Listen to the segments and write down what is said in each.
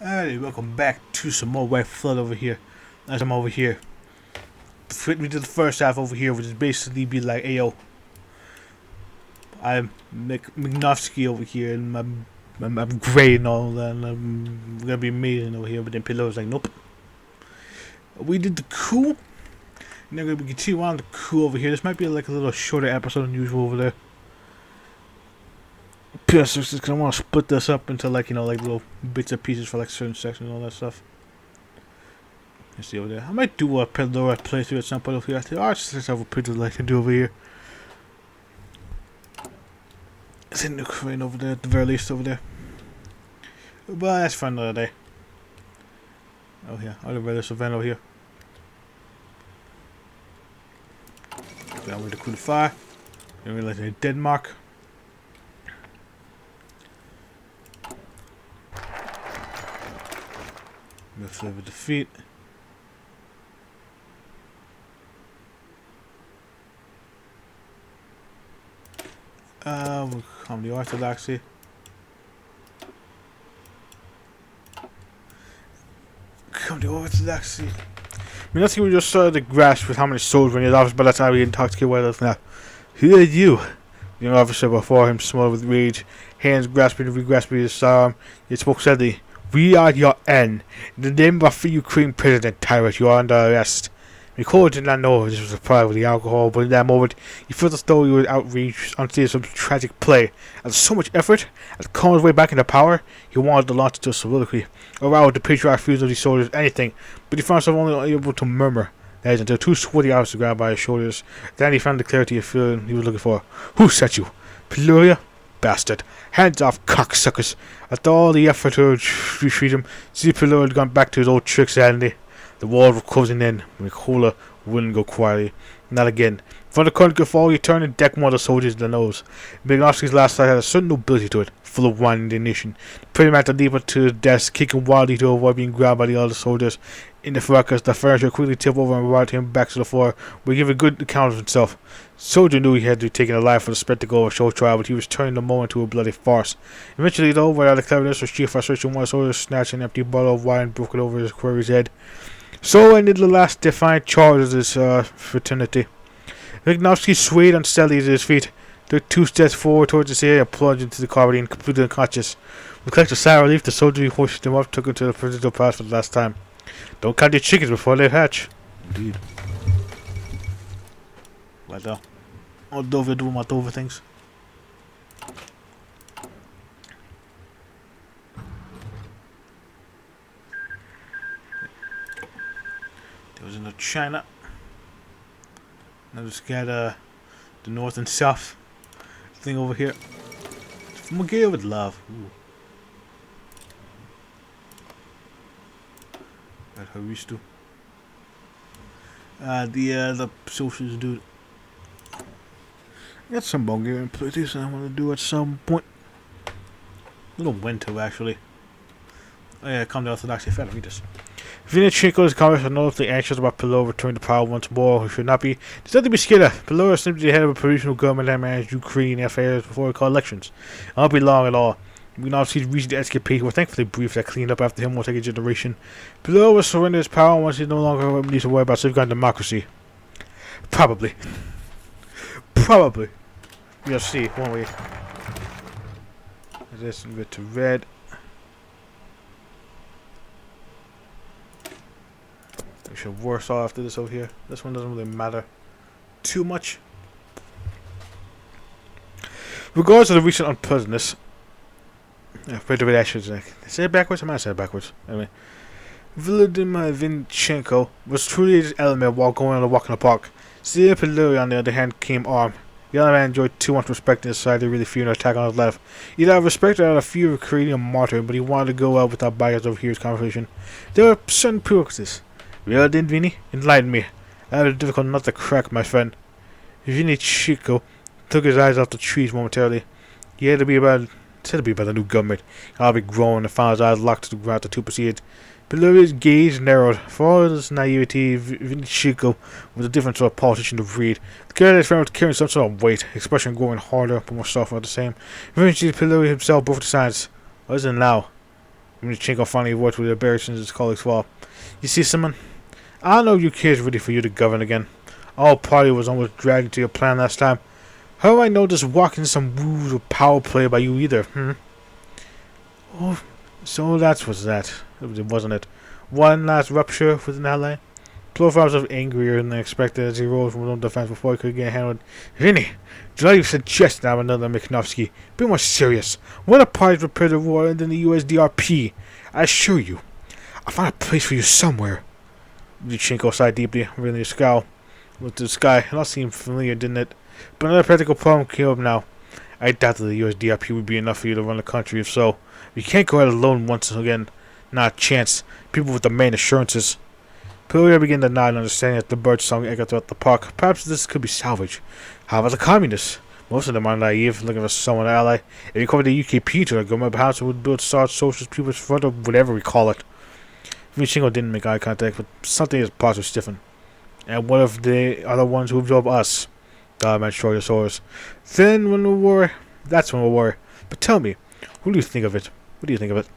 Alrighty, welcome back to some more White Flood over here. As I'm over here. We did the first half over here, which is basically be like, ayo, I'm McNofsky over here, and I'm great and all that, and I'm gonna be amazing over here, but then Pillow was like, nope. We did the coup, and then we're gonna continue on the coup over here. This might be like a little shorter episode than usual over there. Just because I want to split this up into like, like little bits and pieces for like certain sections and all that stuff. Let's see over there. I might do a petluria playthrough at some point over here. Let's have a picture like I can do over here. It's in the crane over there at the very least over there. But that's for another day. Oh yeah, I'll read this event over here. Down with the cool fire. Then we let a dead mark. We'll flavor defeat. We'll come the orthodoxy. Come the orthodoxy. I mean, I think we just started to grasp with how many souls we need office by that time we didn't talk to well enough now. Who are you? The young officer before him smothered with rage, hands grasping and re-grasping his arm, yet spoke steadily. We are your end. In the name of our free Ukraine president, tyrant, you are under arrest. Nicole did not know this was a problem with the alcohol, but in that moment, he felt as though he was outraged on stage of some tragic play. After so much effort, as calling his way back into power, he wanted to launch into a soliloquy, arouse the patriotic feelings of these soldiers, anything, but he found himself only able to murmur. That is, until two sweaty officers grabbed by his shoulders. Then he found the clarity of feeling he was looking for. Who sent you? Petluria? Bastard. Hands off, cocksuckers. After all the effort to retreat him, Petluria had gone back to his old tricks, hadn't he? The walls were closing in. Mikola wouldn't go quietly. Not again. For the current could fall, he turned and decked one of the soldiers in the nose. Bignovsky's last sight had a certain nobility to it, full of wine and indignation. Pretty man to leap up to his desk, kicking wildly to avoid being grabbed by the other soldiers. In the fracas, the furniture quickly tipped over and brought him back to the floor, where he gave a good account of himself. The soldier knew he had to be taken alive for the spectacle of a show trial, but he was turning the moment to a bloody farce. Eventually, though, without the cleverness or sheer frustration, one of the soldiers snatched an empty bottle of wine and broke it over his query's head. So ended the last defiant charge of this fraternity. Vignovsky swayed unsteadily to his feet, took 2 steps forward towards his ear and plunged into the carbine, completely unconscious. With a collective sigh of relief, the soldier who hoisted him up took him to the presidential palace for the last time. Don't count your chickens before they hatch. Indeed. What the? Oh, Dover doing my Dover things. There was in China. Now just got the north and south thing over here. From a girl with love. Ooh. Got her used to. The socials dude. I got some Bulgarian places I want to do at some point. A little winter actually. Oh yeah, come to Orthodoxy. I read this. Vinnichenko's Congress are notably anxious about Pillow returning to power once more, who should not be. There's nothing to be scared of. Pillow is simply the head of a provisional government that managed Ukraine affairs before we call elections. It won't be long at all. We now see recent escapade were thankfully brief that cleaned up after him will take a generation. Pillow will surrender his power once he no longer needs to worry about safeguarding democracy. Probably. Probably. We'll see, won't we? This bit to red. We should worse off after this over here. This one doesn't really matter too much. Regardless of the recent unpleasantness, say it backwards. I might say it backwards. Anyway, Vladimir Vinchenko was truly his element while going on a walk in the park. Steve Petluria, on the other hand, came armed. The other man enjoyed too much respect in his side to really fear an attack on his left. He out of respect or out of fear of creating a martyr, but he wanted to go out without bias over his conversation. There were certain prerequisites. Really, didn't Vinny? Enlighten me. I had a difficult nut to crack, my friend. Vinny Chico took his eyes off the trees momentarily. He had to be about the new government. I'll be growing and found his eyes locked to the ground. The two proceeded. Below his gaze narrowed. For all his naivety, Vinny Chico was a different sort of politician to read. The guy that was carrying some sort of weight, expression growing harder but more soft at the same. Eventually, Pillory himself broke the silence. What is it now? Chinko finally worked with embarrassing his colleagues fall. You see, Simon? I don't know if your kid's ready for you to govern again. All party was almost dragged into your plan last time. How do I know this walking some rules or power play by you either, Oh, so that was that, wasn't it? One last rupture with an ally? Clorfarms was angrier than expected as he rose from no defense before he could get handled. Vinny, do not even suggest now another Mikhnovsky. Be more serious. What a party prepared to war than the USDRP. I assure you, I found a place for you somewhere. Yushenko sighed deeply, revealing a scowl. Looked at the sky. It all seemed familiar, didn't it? But another practical problem came up now. I doubt that the USDRP would be enough for you to run the country. If so, you can't go out alone once again. Not a chance. People with the main assurances. Petluria began to nod, understanding that the bird song echoed throughout the park. Perhaps this could be salvaged. How about the communists? Most of them are naive, looking for someone to ally. If you cover the UKP to the government, perhaps it would build Socialist People's Front or whatever we call it. Shingo didn't make eye contact, but something is positive stiffened. And what if they are the ones who absorb us? God, man, shrugged his shoulders. Then when we'll worry, that's when we'll worry. But tell me, what do you think of it? What do you think of it?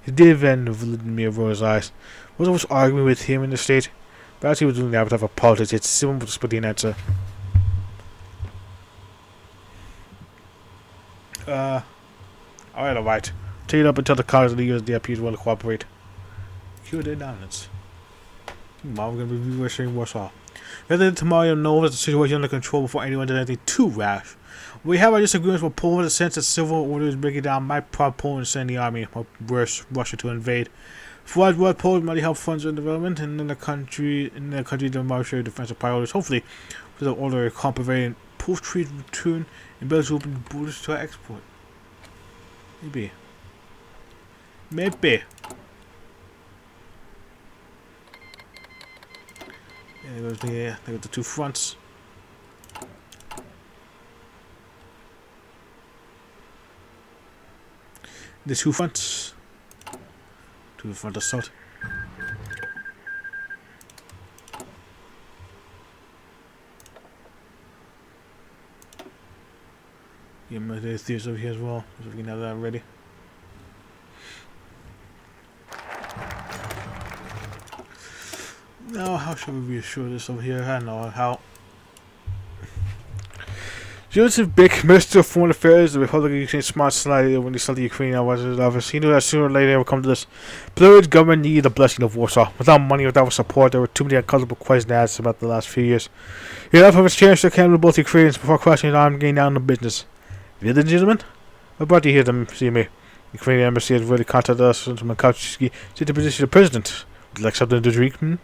He did then Vladimir rolled his eyes. Was I was arguing with him in the state? Perhaps he was doing the appetite for politics, yet someone would split the answer. Alright. Take it up until the cars of the USDRP is willing to cooperate. Cue the dominance. Tomorrow we're going to be reversing Warsaw. Rather than tomorrow know that the situation under control before anyone does anything too rash. We have our disagreements with Poland in the sense that civil order is breaking down. My prod Poland to send the army, or worse, Russia to invade. For what Poland might help funds and development, and in the country the military defensive priorities. Hopefully, with the order of comprehending post-trade return and better to open borders to our export. Maybe. Yeah, there goes the two fronts. The two fronts. To the front assault. Yeah, there's theaters over here as well, so we can have that ready. Now, how should we reassure this over here? I don't know how. Joseph Bick, Minister of Foreign Affairs, the Republican Ukraine smart slightly when he saw the Ukrainian was in his office. He knew that sooner or later it would come to this. Petluria government needed the blessing of Warsaw. Without money, without support, there were too many uncomfortable questions asked about the last few years. He left from his chance to account with both Ukrainians before crossing his arm and getting down to business. The other gentlemen? I brought you here to see me. The Ukrainian embassy has really contacted us since Mikhailsky took the position of president. Would you like something to drink? The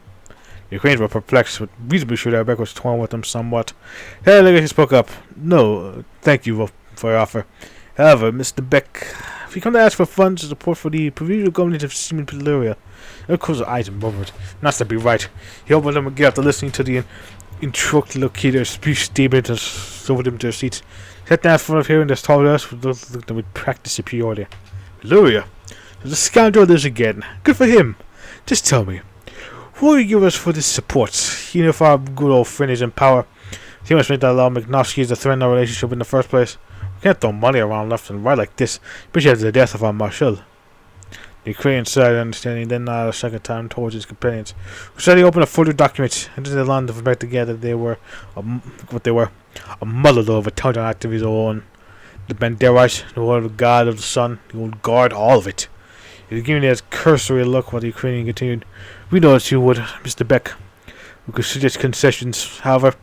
Ukrainians were perplexed, but reasonably sure that Beck was torn with them somewhat. Hey, he spoke up. No, thank you for your offer. However, Mr. Beck, if you come to ask for funds and support for the provisional government of Simon Petluria, of course, eyes and murmured. Not to be right. He opened them again after listening to the interlocutor's speech statement and sobered them to their seats. Sat down in front of him and just told us looked at them with practiced superiority. Petluria, the scoundrel lives again. Good for him. Just tell me. What will you give us for this support? Even if our good old friend is in power, he must make that allow Mikhnovsky to threaten our relationship in the first place. We can't throw money around left and right like this, especially after the death of our marshal. The Ukrainian sighed, understanding, then nodded a second time towards his companions, who said he opened a folder document and did allow them to back together. They were what they were, a muddle of intelligent activities of own. The Banderas, the word of God of the sun, the old guard, all of it. He was giving me a cursory look while the Ukrainian continued. We know that you would, Mr. Beck. We could suggest concessions, however.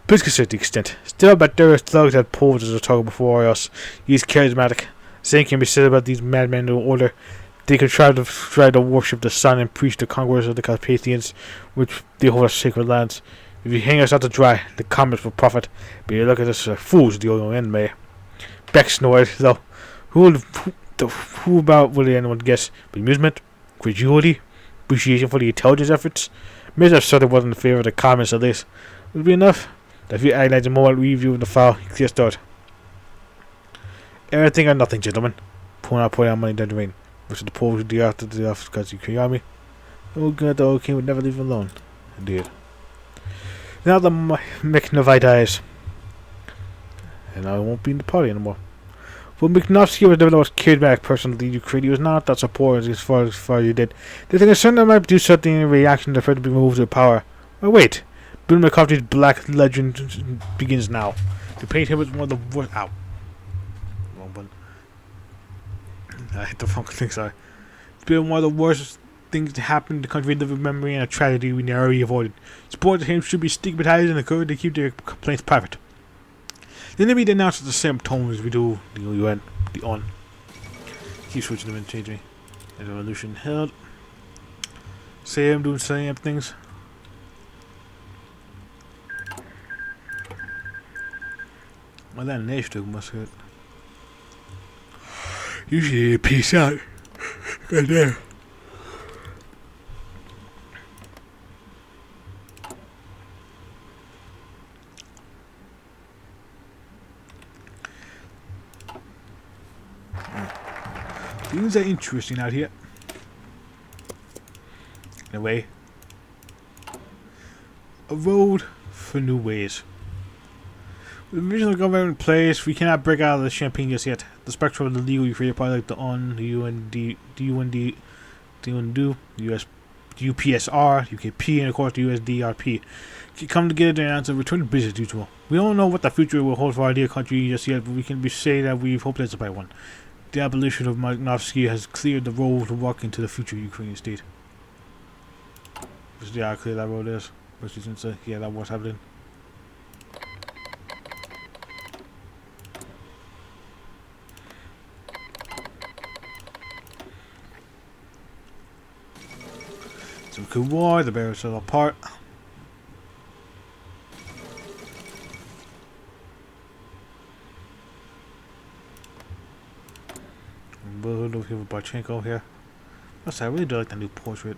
Please consider the extent. Still, Banderas thugs had pulled as a target before us. He is charismatic. Same can be said about these madmen in order. They contrive to try to worship the sun and preach the conquest of the Carpathians, which they hold as sacred lands. If you hang us out to dry, the communists will profit. But you look at us like fools, the old end may. Beck snored, though. Who about will anyone guess? But amusement, credulity, appreciation for the intelligence efforts. Mr. Sutter wasn't in favor of the comments of this. Would it be enough? If you act like the moment we review the file, you clear start. Everything or nothing, gentlemen. Pulling out money down the rain. Which is the poor the after the office because you can army. Oh god, the old king would never leave him alone. Indeed. Now the Mikhnovite dies. And I won't be in the party anymore. But Michnowsky was never the most charismatic person to lead Ukraine. He was not that supportive as far as he did. They think a certain might do something in reaction to further be moved to power. Oh wait, Bill McCarthy's black legend begins now. To paint him as one of the worst. Ow. Wrong button. I hit the wrong thing, sorry. It's been one of the worst things to happen in the country, living memory and a tragedy we narrowly avoided. Supporters of him should be stigmatized and encouraged to keep their complaints private. Then they be denounced at the same tone as we do the UN, the ON. Keep switching them and changing. And revolution held. Say I'm doing same things. Well, that initiative must hurt. Usually, peace out. Right there. Things are interesting out here. Anyway, a road for new ways. With the original government in place, we cannot break out of the champagne just yet. The spectrum of the legal Ukrainian party like the ON, the UND, the UND, the UNDU, the US, the UPSR, UKP, and of course the USDRP can come together to announce a return to business as usual. We don't know what the future will hold for our dear country just yet, but we can say that we hope there's a better one. The abolition of Makhnovsky has cleared the road to walk into the future Ukrainian state. Just how clear that road is. Yeah, that was happening. Some cool war, the barrels fell apart. We'll give a Barchenko here. I really do like the new portrait.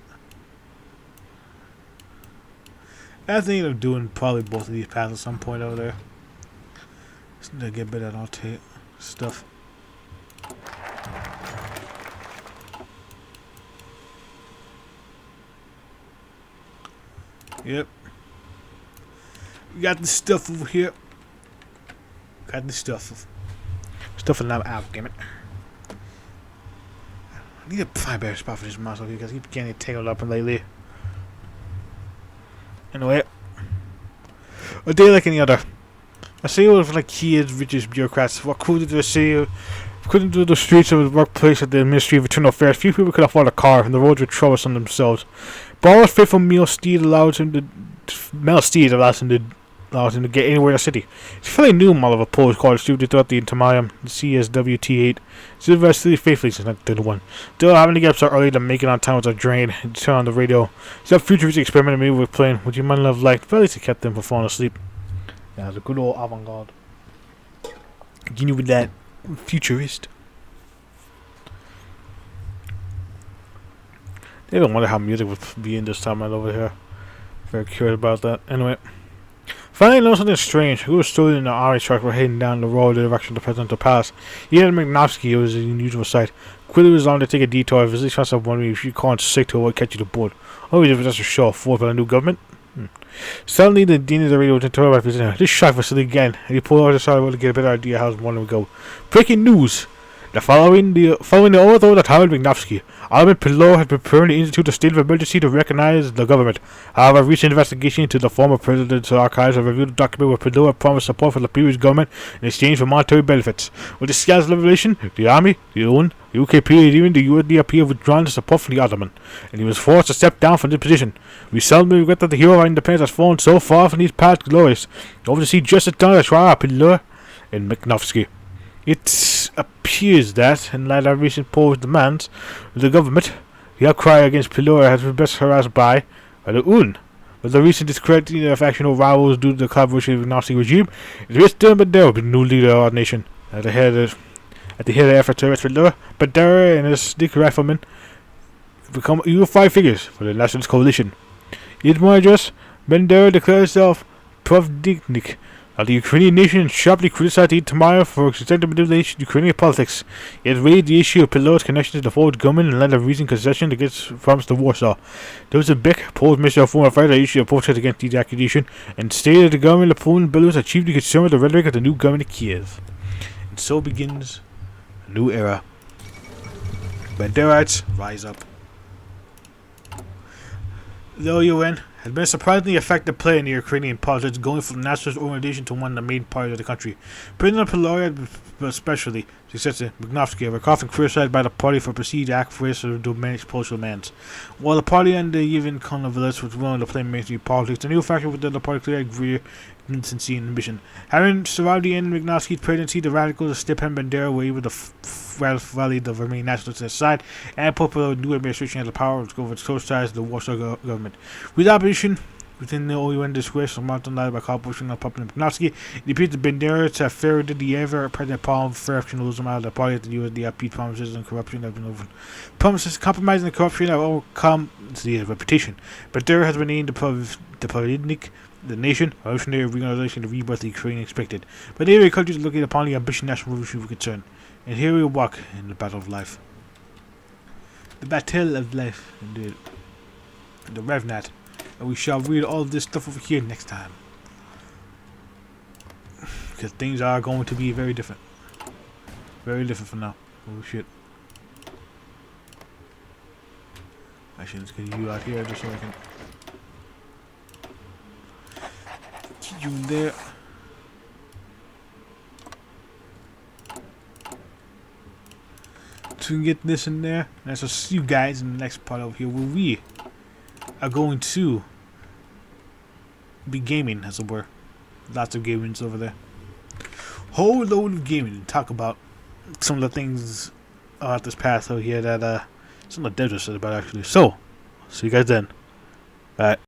I think of doing probably both of these paths at some point over there. Just need to get better at all stuff. Yep. We got the stuff over here. Got the stuff. Stuff in that out, damn it. I need a find a better spot for this muscle because I keep getting tangled up lately. Anyway, a day like any other. I see it was like kids, riches, bureaucrats. What could they say? Couldn't do the streets of the workplace at the Ministry of Internal Affairs. Few people could afford a car, and the roads were troublesome themselves. Borrow's faithful male steed allows him to get anywhere in the city. It's a fairly new model of a Polish car distributed throughout the entire CSWT8. It's invested faithfully since 1931. Still having to get up so early to make it on time was a drain and turn on the radio. Except futuristic experiment maybe with playing, which you might have liked, but at least it kept them from falling asleep. Yeah, it's a good old avant-garde. You knew with that futurist. They don't wonder how music would be in this time right over here. Very curious about that. Anyway. Finally, I noticed something strange. Who was stood in the army truck were heading down the road in the direction of the president to pass. He had Makhnovsky. It was an unusual sight. Quickly was on to take a detour. If his chance of wondering if you call in sick to avoid catching the board. Oh, he was just a show of force by the new government. Suddenly, the dean of the radio was interrupted by president. This shot was silly again, and he pulled over the side to get a better idea how his morning would go. Breaking news! Following the overthrow of Thomas Makhnovsky, Alderman Pillow has prepared to institute a state of emergency to recognize the government. However, recent investigation into the former president's archives have revealed a document where Pillow promised support for the previous government in exchange for monetary benefits. With this scandalous revelation, the army, the ON, the UKP, and even the USDRP have withdrawn the support from the Ottoman, and he was forced to step down from this position. We seldom regret that the hero of our independence has fallen so far from these past glories. Over to see justice done at trial Pillow and Makhnovsky. It appears that, in light of recent Polish demands of the government, the outcry against Petluria has been best harassed by the UN. With the recent discrediting of factional rivals due to the collaboration with the Nazi regime, it is still but there will be new leader of our nation. At the head of the effort to arrest Petluria, Bandera and his Dick riflemen become unified figures for the nationalist coalition. In his address, Bandera declared himself Pravdnik. The Ukrainian nation sharply criticized the Tamara for extended manipulation of Ukrainian politics. It raised the issue of Pilow's connection to the Polish government and led a recent concession against promise to Warsaw. There was a big Polish Minister of Foreign Affairs that issued a protest against these accusations and stated that the government of Poland and Belarus are chiefly concerned with the rhetoric of the new government of Kiev. And so begins New era. Banderites, rise up. The UN has been a surprisingly effective player in the Ukrainian politics, going from a nationalist organization to one of the main parties of the country. President Petluria, especially successor Makhnovsky, were often criticized by the party for perceived activists or domestic social demands. While the party and the even commonwealth was willing to play mainstream politics, the new faction within the party clearly had greater consistency and ambition. Having survived the end of Makhnovsky's presidency, the radicals of Stepan Bandera were able to rally the remaining nationalists to their side and put the new administration has the power to go over close ties to the Warsaw government. With opposition within the OUN disgrace of Martin led by cooperation of Puppet and Makhnovsky, it appears that Bandera to have ferreted the ever-present problem of factionalism out of the party to use the upbeat promises and corruption have been over. Promises, compromising and corruption have overcome the reputation. Bandera has been named the Politic, the nation, revolutionary reorganization, the rebirth the Ukraine expected. But the area countries are looking upon the ambitious national revolution with concern. And here we walk in the battle of life. The battle of life, indeed. The Revnat. And we shall read all this stuff over here next time. Because things are going to be very different. Very different from now. Oh shit. Actually, let's get you out here just so I can get you there. To get this in there. And so see you guys in the next part over here where we are going to be gaming, as it were. Lots of gamings over there. Whole load of gaming and talk about some of the things about this path over here that some of the devs said about actually. So, see you guys then. Bye.